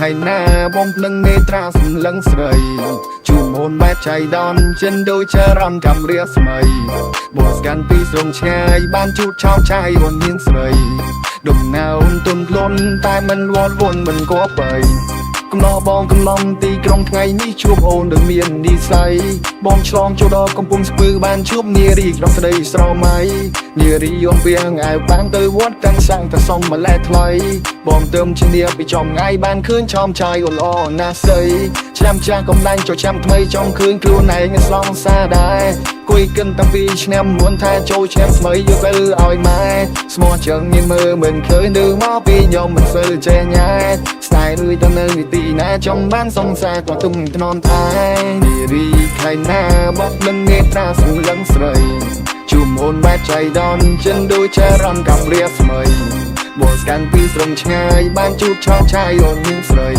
khai na bom nâng nghe tra sầm lăng sợi chùm hồn bát chạy đòn chân đôi cha rằm cầm ria sợi bột gan pi sông chai ban chút trao chai hồn miếng sợi đụng nào tuôn lôn tai mình vốn vốn mình có bầy cầm lo bong cầm longตีกรงថ្ងៃនេះជួបអូនដូចមាននិស័យបងឆ្លងចូលដល់កំពង់ស្ពឺបានជួបនារីក្នុងស្ដីស្រមៃនារីយំវាងអាវបានទៅវត្តទាំងសាំងតែសុំម្លែថ្លៃបងទើមឈ្នះពីចំងាយបានឃើញឆោមឆាយអូនល្អណាស់ស្អីឆ្នាំចាស់កំឡាញ់ចូលឆ្នាំថ្មីចង់ឃើញខ្លួនឯងស្លងសារដែរគួយកិនតាំងពីឆ្នាំមុនថាចូលឆ្នាំថ្មីយកទៅឲ្យម៉ែស្មោះជើងញៀនមើលមិនឃើញនៅមកពីខ្ញុំមិនសូវចេះញ៉ែស្នេហ៍លួយទៅនៅនីតិណាចង់បានសង្សារក៏ទុំថ្នមថែនារីខៃណាបបមិនងាយត្រាសង្លឹងស្រីជុំអូនបែបចៃដនចិនដូចចារំកំរៀបស្មៃបោះស្កាន់ពីស្រងឆ្ងាយបានជួបឆោមឆាយអូនមានស្រី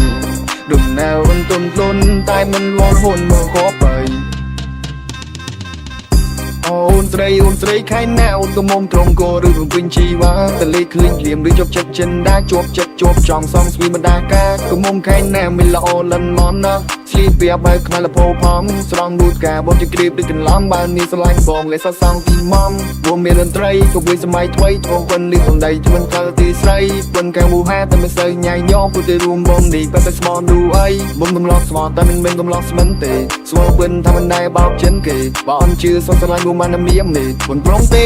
ដុំណៅអូនទុំខ្លួនតែមិនវល់ហ៊ុនមកក៏បីអូនស្រីខៃណាអូនក៏មុំត្រង់ក៏ឬវិញជីវ៉ាតលេឃើញក្លៀមឬជប់ចិត្តចិនដាជាប់ចិត្តជាប់ចង់សំស្វីបណ្ដាការក៏មុំខៃណាមិនល្អលិនមនណាស្លីពីបើខ្មៅលពោផងស្រង់នូតការបត់ជក្រៀបដូចកន្លងបាននេះស្រឡាញ់បងលេសសងទីមុំវងមានតន្ត្រីក៏វាសម័យថ្មីធំប៉ុនលីសំដីជមិនកើតទីស្រីប៉ុនកែមូហាតែមិនសូវញ៉ៃញោពុទ្ធរួមបងនេះបែបស្មោនូអីមុំកំឡោះស្មោតែមិនកំឡោះស្មិនទេស្មោពិនថាមិនដែរបោកចិនគេបើអន់ជឿសុខស្រឡាញ់រួមបានមៀមនេះមិនព្រមទេ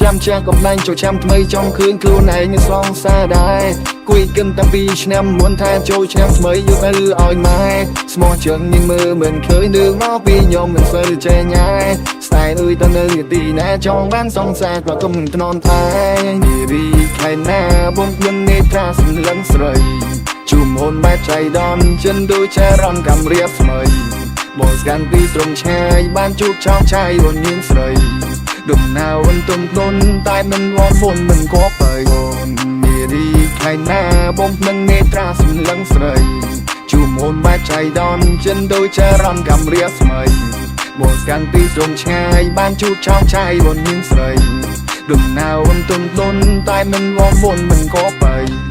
ឆ្នាំចាស់កំឡាញ់ចូលឆ្នាំថ្មីចង់ឃើញខ្លួនឯងស្លងសារដែរគួយកិនតាំងពីឆ្នាំមុនថាចូលឆ្នាំថ្មីយកទៅឲ្យម៉ែស្មោះជើងញញមើលមិនឃើញនឹងមកពីខ្ញុំមិនសូវចេះញ៉ែស្នេហ៍អើយទៅនៅទីណាចង់បានសង្សារក៏ទុំថ្នមថែនារីខៃណាបងមិននេត្រាសង្លឹងស្រីជុំអូនបែបចៃដនចិនដូចចារំកំរៀបស្មៃបោះស្កាន់ពីស្រងឆ្ងាយបានជួបឆោមឆាយអូនមានស្រីដុំណៅអូនទុំទុនតែមិនវល់មុនមិនក៏បើអូននារីខៃណាបងមិននេត្រាសង្លឹងស្រីជុំអូនបែបចៃដនចិនដូចចារំកំរៀបស្មៃបោះស្កាន់ពីស្រងឆ្ងាយបានជួបឆោមឆាយអូនមានស្រីដុំណៅអូនទុំទុនតែមិនវល់មុនមិនក៏បើ